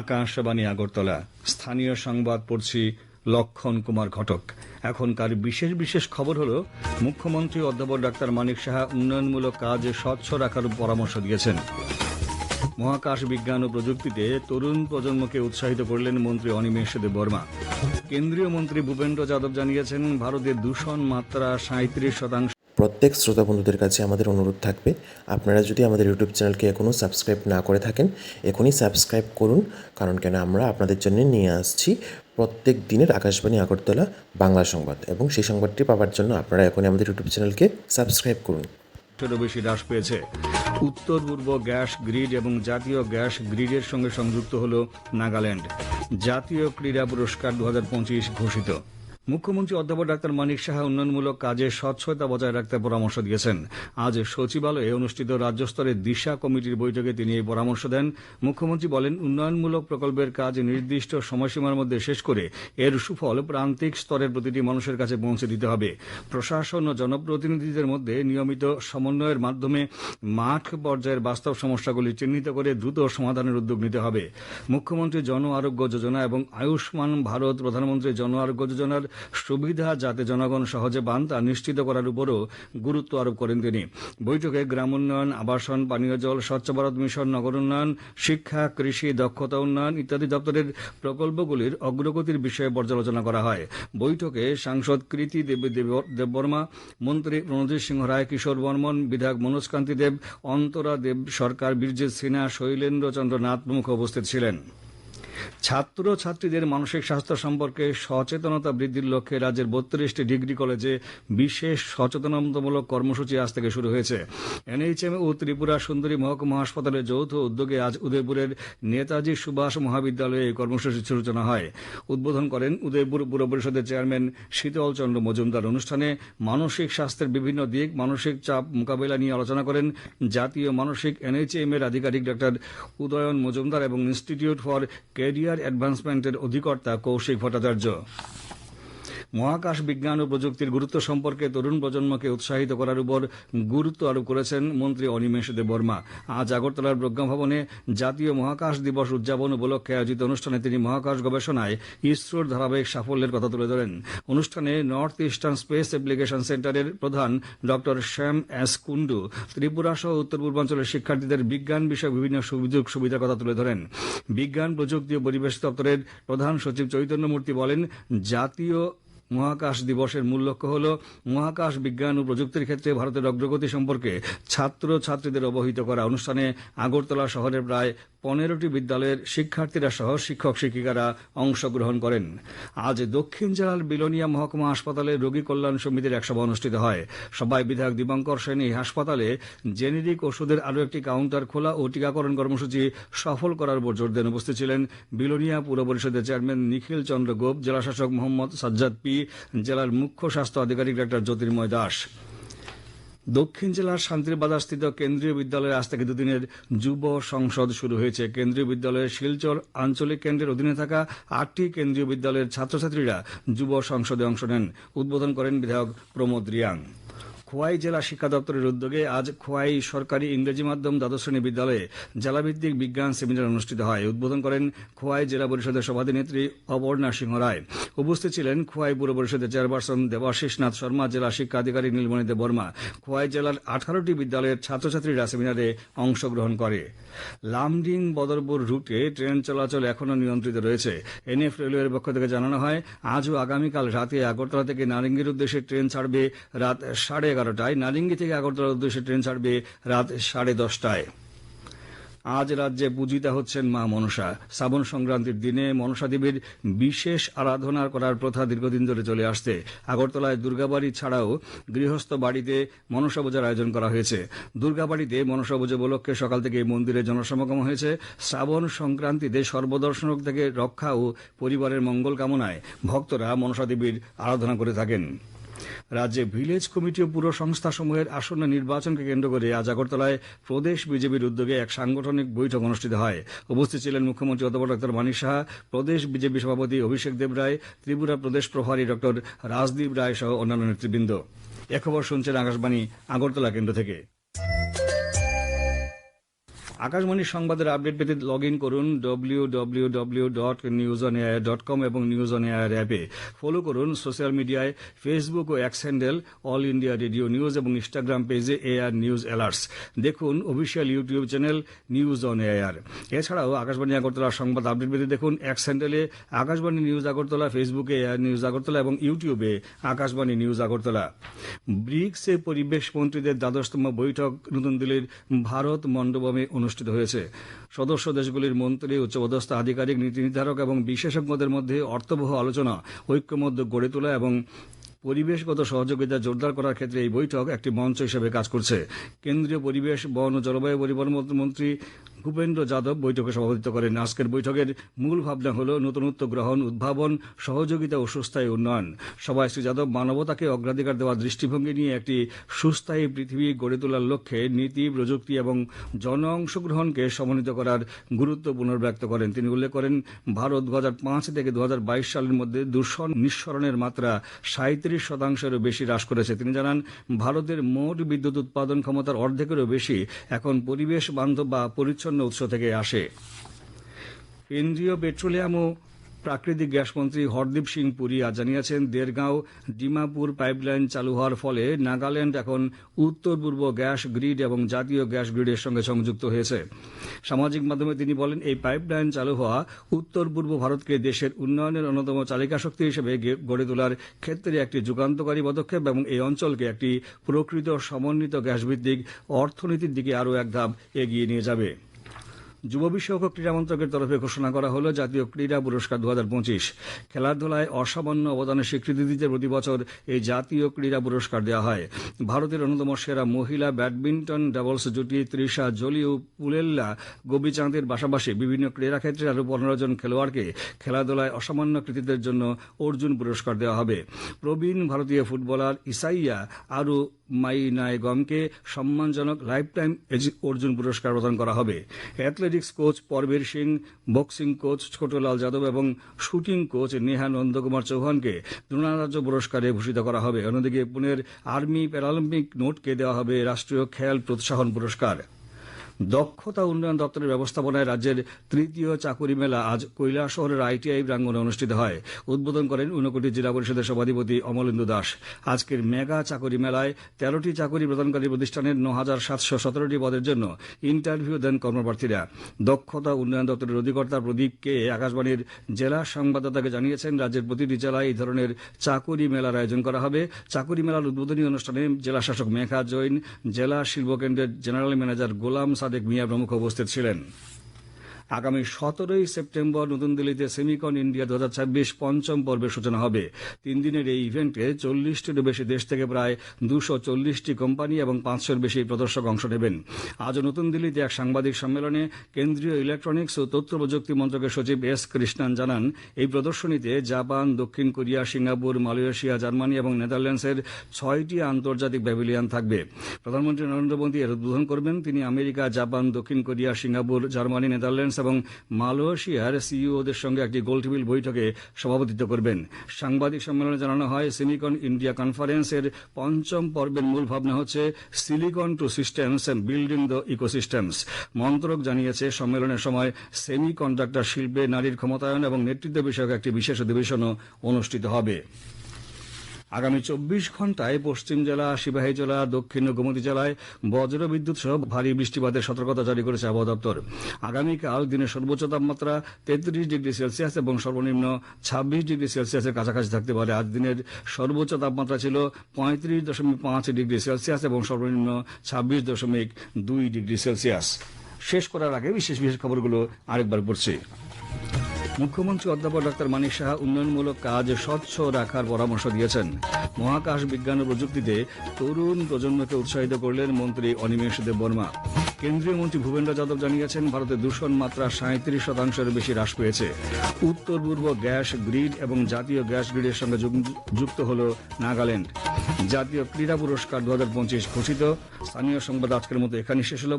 আকাশবাণী আগরতলা। স্থানীয় সংবাদ পড়ছি লক্ষণ কুমার ঘটক। এখনকার বিশেষ বিশেষ খবর হলো, মুখ্যমন্ত্রী অধ্যাপক ডাক্তার মানিক সাহা উন্নয়নমূলক কাজ স্বচ্ছ রাখার পরামর্শ দিয়েছেন। মহাকাশ বিজ্ঞান ও প্রযুক্তিতে তরুণ প্রজন্মকে উৎসাহিত করলেন মন্ত্রী অনিমেষ দেববর্মা। কেন্দ্রীয় মন্ত্রী ভূপেন্দ্র যাদব জানিয়েছেন, ভারতের দূষণ মাত্রা 37%। প্রত্যেক শ্রোতা বন্ধুদের কাছে আমাদের অনুরোধ থাকবে, আপনারা যদি আমাদের ইউটিউব চ্যানেলকে এখনও সাবস্ক্রাইব না করে থাকেন, এখনই সাবস্ক্রাইব করুন। কারণ কেন, আমরা আপনাদের জন্য নিয়ে আসছি প্রত্যেক দিনের আকাশবাণী আগরতলা বাংলা সংবাদ, এবং সেই সংবাদটি পাওয়ার জন্য আপনারা এখনই আমাদের ইউটিউব চ্যানেলকে সাবস্ক্রাইব করুন। বেশি হ্রাস পেয়েছে উত্তর পূর্ব গ্যাস গ্রিড এবং জাতীয় গ্যাস গ্রিডের সঙ্গে সংযুক্ত হল নাগাল্যান্ড। জাতীয় ক্রীড়া পুরস্কার 2025 ঘোষিত। মুখ্যমন্ত্রী অধ্যাপক ডাক্তার মানিক সাহা উন্নয়নমূলক কাজে স্বচ্ছতা বজায় রাখতে পরামর্শ দিয়েছেন। আজ সচিবালয়ে অনুষ্ঠিত রাজ্য স্তরের দিশা কমিটির বৈঠকে তিনি এই পরামর্শ দেন। মুখ্যমন্ত্রী বলেন, উন্নয়নমূলক প্রকল্পের কাজ নির্দিষ্ট সময়সীমার মধ্যে শেষ করে এর সুফল প্রান্তিক স্তরের প্রতিটি মানুষের কাছে পৌঁছে দিতে হবে। প্রশাসন ও জনপ্রতিনিধিদের মধ্যে নিয়মিত সমন্বয়ের মাধ্যমে মাঠ পর্যায়ের বাস্তব সমস্যাগুলি চিহ্নিত করে দ্রুত সমাধানের উদ্যোগ নিতে হবে। মুখ্যমন্ত্রী জন আরোগ্য যোজনা এবং আয়ুষ্মান ভারত প্রধানমন্ত্রী জন আরোগ্য যোজনার সুবিধা যাতে জনগণ সহজে পান তা নিশ্চিত করার উপরও গুরুত্ব আরোপ করেন তিনি। বৈঠকে গ্রাম উন্নয়ন, আবাসন, পানীয় জল, স্বচ্ছ ভারত মিশন, নগর উন্নয়ন, শিক্ষা, কৃষি, দক্ষতা উন্নয়ন ইত্যাদি দপ্তরের প্রকল্পগুলির অগ্রগতির বিষয়ে পর্যালোচনা করা হয়। বৈঠকে সাংসদ কৃতি দেববর্মা, মন্ত্রী রণজিৎ সিংহ রায়, কিশোর বর্মন, বিধায়ক মনোজ কান্তি দেব, অন্তরা দেব সরকার, বীরজিৎ সিনহা, শৈলেন্দ্র চন্দ্র নাথ প্রমুখ উপস্থিত ছিলেন। ছাত্র ছাত্রীদের মানসিক স্বাস্থ্য সম্পর্কে সচেতনতা বৃদ্ধির লক্ষ্যে রাজ্যের 32টি ডিগ্রি কলেজে বিশেষ সচেতনতামূলক কর্মসূচি আজ থেকে শুরু হয়েছে। এনএইচএম ও ত্রিপুরা সুন্দরী মহকুমা হাসপাতালের যৌথ উদ্যোগে আজ উদয়পুরের নেতাজি সুভাষ মহাবিদ্যালয়ে এই কর্মসূচির সূচনা হয়। উদ্বোধন করেন উদয়পুর পুর পরিষদের চেয়ারম্যান শীতল চন্দ্র মজুমদার। অনুষ্ঠানে মানসিক স্বাস্থ্যের বিভিন্ন দিক, মানসিক চাপ মোকাবেলা নিয়ে আলোচনা করেন জাতীয় মানসিক এনএইচএম এর আধিকারিক ডাক্তার উদয়ন মজুমদার এবং ইনস্টিটিউট ফর ক্যারিয়ার অ্যাডভান্সমেন্টের অধিকর্তা কৌশিক ভট্টাচার্য। মহাকাশ বিজ্ঞান ও প্রযুক্তির গুরুত্ব সম্পর্কে তরুণ প্রজন্মকে উৎসাহিত করার উপর গুরুত্ব আরোপ করেছেন মন্ত্রী অনিমেষ দেববর্মা। আজ আগরতলার প্রজ্ঞাভবনে জাতীয় মহাকাশ দিবস উদযাপন উপলক্ষে আয়োজিত অনুষ্ঠানে তিনি মহাকাশ গবেষণায় ইসরোর ধারাবাহিক সাফল্যের কথা তুলে ধরেন। অনুষ্ঠানে নর্থ ইস্টার্ন স্পেস অ্যাপ্লিকেশন সেন্টারের প্রধান ডক্টর শ্যাম এস কুন্ডু ত্রিপুরা সহ উত্তর পূর্বাঞ্চলের শিক্ষার্থীদের বিজ্ঞান বিষয়ক বিভিন্ন সুযোগ সুবিধার কথা তুলে ধরেন। বিজ্ঞান, প্রযুক্তি ও পরিবেশ দপ্তরের প্রধান সচিব চৈতন্য মূর্তি বলেন, জাতীয় মহাকাশ দিবসের মূল লক্ষ্য হল মহাকাশ বিজ্ঞান ও প্রযুক্তির ক্ষেত্রে ভারতের অগ্রগতি সম্পর্কে ছাত্র ছাত্রীদের অবহিত করা। অনুষ্ঠানে আগরতলা শহরের প্রায় 15টি বিদ্যালয়ের শিক্ষার্থীরা সহ শিক্ষক শিক্ষিকারা অংশগ্রহণ করেন। আজ দক্ষিণ জেলার বিলোনিয়া মহকুমা হাসপাতালে রোগী কল্যাণ সমিতির এক সভা অনুষ্ঠিত হয়। সভায় বিধায়ক দীপঙ্কর সেন এই হাসপাতালে জেনেরিক ওষুধের আরও একটি কাউন্টার খোলা ও টিকাকরণ কর্মসূচি সফল করার উপর জোর দেন। উপস্থিত ছিলেন বিলোনিয়া পুর পরিষদের চেয়ারম্যান নিখিল চন্দ্র গোপ, জেলাশাসক মোহাম্মদ সাজ্জাদ পি, জেলার মুখ্য স্বাস্থ্য আধিকারিক ডাক্তার জ্যোতির্ময় দাস। দক্ষিণ জেলার শান্তিরবাজারস্থিত কেন্দ্রীয় বিদ্যালয়ে আজ থেকে দুদিনের যুব সংসদ শুরু হয়েছে। কেন্দ্রীয় বিদ্যালয়ের শিলচর আঞ্চলিক কেন্দ্রের অধীনে থাকা 8টি কেন্দ্রীয় বিদ্যালয়ের ছাত্রছাত্রীরা যুব সংসদে অংশ নেন। উদ্বোধন করেন বিধায়ক প্রমোদ রিয়াং। খোয়াই জেলা শিক্ষা দপ্তরের উদ্যোগে আজ খোয়াই সরকারি ইংরেজি মাধ্যম দ্বাদশ শ্রেণী বিদ্যালয়ে জেলাভিত্তিক বিজ্ঞান সেমিনার অনুষ্ঠিত হয়। উদ্বোধন করেন খোয়াই জেলা পরিষদের সভাধিনেত্রী অপর্ণা সিংহ রায়। উপস্থিত ছিলেন খোয়াই পুর পরিষদের চেয়ারপারসন দেবাশিস নাথ শর্মা, জেলা শিক্ষা আধিকারিক নীলমণি দেববর্মা। খোয়াই জেলার 18টি বিদ্যালয়ের ছাত্রছাত্রীরা সেমিনারে অংশগ্রহণ করে। লামডিং বদরপুর রুটে ট্রেন চলাচল এখনও নিয়ন্ত্রিত রয়েছে। এনএফ রেলওয়ের পক্ষ থেকে জানানো হয়, আজ ও আগামীকাল রাতে আগরতলা থেকে নারিঙ্গির উদ্দেশ্যে ট্রেন ছাড়বে রাত 11:30টায়, নারিঙ্গি থেকে আগরতলার উদ্দেশ্যে ট্রেন ছাড়বে রাত 10:30টায়। আজ রাজ্যে পূজিতা হচ্ছেন মা মনসা। শ্রাবণ সংক্রান্তির দিনে মনসা দেবীর বিশেষ আরাধনা করার প্রথা দীর্ঘদিন ধরে চলে আসছে। আগরতলায় দুর্গাবাড়ি ছাড়াও গৃহস্থ বাড়িতে মনসা পূজার আয়োজন করা হয়েছে। দুর্গাবাড়িতে মনসা পুজো উপলক্ষে সকাল থেকে মন্দিরে জনসমাগম হয়েছে। শ্রাবণ সংক্রান্তিতে সর্বদর্শন থেকে রক্ষা ও পরিবারের মঙ্গল কামনায় ভক্তরা মনসা দেবীর আরাধনা করে থাকেন। রাজ্যে ভিলেজ কমিটি ও পুর সংস্থাসমূহের আসন্ন নির্বাচনকে কেন্দ্র করে আজ আগরতলায় প্রদেশ বিজেপির উদ্যোগে এক সাংগঠনিক বৈঠক অনুষ্ঠিত হয়। উপস্থিত ছিলেন মুখ্যমন্ত্রী অধ্যাপক ডক্টর মানিক সাহা, প্রদেশ বিজেপি সভাপতি অভিষেক দেব রায়, ত্রিপুরা প্রদেশ প্রভারী ডক্টর রাজদীপ রায় সহ অন্যান্য নেতৃবৃন্দ। এ খবর শুনছেন আকাশবাণী আগরতলা কেন্দ্র থেকে। আকাশবাণীর সংবাদের আপডেট পেতে লগ ইন করুন www.newsonair.com এবং নিউজ অন এয়ার অ্যাপে। ফলো করুন সোশ্যাল মিডিয়ায় ফেসবুক ও X handle All India Radio News এবং ইনস্টাগ্রাম পেজে এআর নিউজ অ্যালার্টস। দেখুন official YouTube channel News on Air. এছাড়াও আকাশবাণী আগরতলা সংবাদ আপডেট পেতে দেখুন এক্স হ্যান্ডেলে আকাশবাণী নিউজ আগরতলা, ফেসবুকে এয়ার নিউজ আগরতলা এবং ইউটিউবে আকাশবাণী নিউজ আগরতলা। ব্রিক্সে পরিবেশ মন্ত্রীদের ১২তম বৈঠক নতুন দিল্লির ভারত মণ্ডপমে অনুষ্ঠিত হয়েছে। সদস্য দেশগুলির মন্ত্রী, উচ্চপদস্থ আধিকারিক, নীতি নির্ধারক এবং বিশেষজ্ঞদের মধ্যে অর্থবহ আলোচনা, ঐক্যমত্য গড়ে তোলা এবং পরিবেশগত সহযোগিতা জোরদার করার ক্ষেত্রে এই বৈঠক একটি মঞ্চ হিসেবে কাজ করছে। কেন্দ্রীয় পরিবেশ, বন ও জলবায়ু পরিবর্তন মন্ত্রী ভূপেন্দ্র যাদব বৈঠকে সভাপতিত্ব করেন। আজকের বৈঠকের মূল ভাবনা হল নতুনত্ব গ্রহণ, উদ্ভাবন, সহযোগিতা ও সুস্থায়ী উন্নয়ন। সভায় শ্রী যাদব মানবতাকে অগ্রাধিকার দেওয়ার দৃষ্টিভঙ্গি নিয়ে একটি সুস্থায়ী পৃথিবী গড়ে তোলার লক্ষ্যে নীতি, প্রযুক্তি এবং জন অংশগ্রহণকে সমন্বিত করার গুরুত্ব পুনর্ব্যক্ত করেন। তিনি উল্লেখ করেন, ভারত 2005 থেকে 2022 সালের মধ্যে দূষণ নিঃসরণের মাত্রা 37%-এরও বেশি হ্রাস করেছে। তিনি জানান, ভারতের মোট বিদ্যুৎ উৎপাদন ক্ষমতার অর্ধেকেরও বেশি এখন পরিবেশ বান্ধব বা পরিচ্ছন্ন উৎস থেকে আসে। কেন্দ্রীয় পেট্রোলিয়াম ও প্রাকৃতিক গ্যাস মন্ত্রী হরদীপ সিং পুরী আজ জানিয়েছেন, দেরগাঁও ডিমাপুর পাইপলাইন চালু হওয়ার ফলে নাগাল্যান্ড এখন উত্তর পূর্ব গ্যাস গ্রিড এবং জাতীয় গ্যাস গ্রিডের সঙ্গে সংযুক্ত হয়েছে। সামাজিক মাধ্যমে তিনি বলেন, এই পাইপলাইন চালু হওয়া উত্তর পূর্ব ভারতকে দেশের উন্নয়নের অন্যতম চালিকা শক্তি হিসেবে গড়ে তোলার ক্ষেত্রে একটি যুগান্তকারী পদক্ষেপ এবং এই অঞ্চলকে একটি প্রকৃত সমন্বিত গ্যাসভিত্তিক অর্থনীতির দিকে আরও এক ধাপ এগিয়ে নিয়ে যাবে। যুব বিষয়ক ও ক্রীড়া মন্ত্রকের তরফে ঘোষণা করা হল জাতীয় ক্রীড়া পুরস্কার 2025। খেলাধুলায় অসামান্য অবদানের স্বীকৃতি দিতে প্রতি বছর এই জাতীয় ক্রীড়া পুরস্কার দেওয়া হয়। ভারতের অন্যতম সেরা মহিলা ব্যাডমিন্টন ডাবলস জুটি তৃষা জলি ও পুলেল্লা গোপীচাঁদের পাশাপাশি বিভিন্ন ক্রীড়াক্ষেত্রে আরও 15 জন খেলোয়াড়কে খেলাধুলায় অসামান্য কৃতিত্বের জন্য অর্জুন পুরস্কার দেওয়া হবে। প্রবীণ ভারতীয় ফুটবলার ইসাইয়া আরু মাইনায়গমকে সম্মানজনক লাইফ টাইম অর্জুন পুরস্কার প্রদান করা হবে। Athletics coach Parbir Singh, boxing coach Chhotelal Yadav এবং শুটিং কোচ নেহা নন্দকুমার চৌহানকে দ্রোণাচার্য পুরস্কারে ভূষিত করা হবে। অন্যদিকে পুনের আর্মি প্যারালিম্পিক নোটকে দেওয়া হবে রাষ্ট্রীয় খেল প্রোৎসাহন পুরস্কার। দক্ষতা উন্নয়ন দপ্তরের ব্যবস্থাপনায় রাজ্যের তৃতীয় চাকুরি মেলা আজ কৈলাসহরের আইটিআই প্রাঙ্গণে অনুষ্ঠিত হয়। উদ্বোধন করেন ঊনকোটি জেলা পরিষদের সভাধিপতি অমলেন্দু দাস। আজকের মেগা চাকুরি মেলায় 13টি চাকুরি প্রদানকারী প্রতিষ্ঠানের 9,717টি পদের জন্য ইন্টারভিউ দেন কর্মপ্রার্থীরা। দক্ষতা উন্নয়ন দপ্তরের অধিকর্তা প্রদীপ কে আকাশবাণীর জেলা সংবাদদাতাকে জানিয়েছেন, রাজ্যের প্রতিটি জেলায় এই ধরনের চাকুরি মেলার আয়োজন করা হবে। চাকুরি মেলার উদ্বোধনী অনুষ্ঠানে জেলা শাসক মেঘা জৈন, জেলা শিল্পকেন্দ্রের জেনারেল ম্যানেজার গোলাম সাদেক মিয়া প্রমুখ উপস্থিত ছিলেন। আগামী 17 সেপ্টেম্বর নতুন দিল্লিতে সেমিকন ইন্ডিয়া 2026 পঞ্চম পর্বের সূচনা হবে। 3 দিনের এই ইভেন্টে 40টিরও বেশি দেশ থেকে প্রায় 240টি কোম্পানি এবং 500-এর বেশি প্রদর্শক অংশ নেবেন। আজ নতুন দিল্লিতে এক সাংবাদিক সম্মেলনে কেন্দ্রীয় ইলেকট্রনিক্স ও তথ্য প্রযুক্তি মন্ত্রকের সচিব এস কৃষ্ণান জানান, এই প্রদর্শনীতে জাপান, দক্ষিণ কোরিয়া, সিঙ্গাপুর, মালয়েশিয়া, জার্মানি এবং নেদারল্যান্ডসের 6টি আন্তর্জাতিক প্যাভিলিয়ন থাকবে। প্রধানমন্ত্রী নরেন্দ্র মোদী এর উদ্বোধন করবেন। তিনি আমেরিকা, জাপান, দক্ষিণ কোরিয়া, সিঙ্গাপুর, জার্মানি, নেদারল্যান্ডস এবং মালয়েশিয়ার সিইওদের সঙ্গে একটি গোলটেবিল বৈঠকে সভাপতিত্ব করবেন। সাংবাদিক সম্মেলনে জানানো হয়, সেমিকন ইন্ডিয়া কনফারেন্সের পঞ্চম পর্বের মূল ভাবনা হচ্ছে silicon to systems building the ecosystems. মন্ত্রক জানিয়েছে, সম্মেলনের সময় সেমিকন্ডাক্টর শিল্পে নারীর ক্ষমতায়ন এবং নেতৃত্ব বিষয়ক একটি বিশেষ অধিবেশনও অনুষ্ঠিত হবে। আগামী 24 ঘণ্টায় পশ্চিম জেলা, সিপাহী জেলা, দক্ষিণ ও গোমতী জেলায় বজ্র বিদ্যুৎ সহ ভারী বৃষ্টিপাতের সতর্কতা জারি করেছে আবহাওয়া দপ্তর। আগামীকাল দিনের সর্বোচ্চ তাপমাত্রা 33 ডিগ্রি সেলসিয়াস এবং সর্বনিম্ন 26 ডিগ্রি সেলসিয়াসের কাছাকাছি থাকতে পারে। আজ দিনের সর্বোচ্চ তাপমাত্রা ছিল 35.5 ডিগ্রি সেলসিয়াস এবং সর্বনিম্ন 26.2 ডিগ্রি সেলসিয়াস। শেষ করার আগে বিশেষ খবরগুলো আরেকবার পড়ছি। মুখ্যমন্ত্রী অধ্যাপক ডক্টর মানিক সাহা উন্নয়নমূলক কাজ স্বচ্ছ রাখার পরামর্শ দিয়েছেন। মহাকাশ বিজ্ঞান ও প্রযুক্তিতে তরুণ প্রজন্মকে উৎসাহিত করলেন মন্ত্রী অনিমেষ দেব বর্মা। কেন্দ্রীয় মন্ত্রী ভূপেন্দ্র যাদব জানিয়েছেন, ভারতে দূষণ মাত্রা 37%-এর বেশি হ্রাস পেয়েছে। উত্তর পূর্ব গ্যাস গ্রিড এবং জাতীয় গ্যাস গ্রিডের সঙ্গে যুক্ত হল নাগাল্যান্ড। জাতীয় ক্রীড়া পুরস্কার 2025 ঘোষিত। স্থানীয় সংবাদ আজকের মতো এখানে শেষ হল।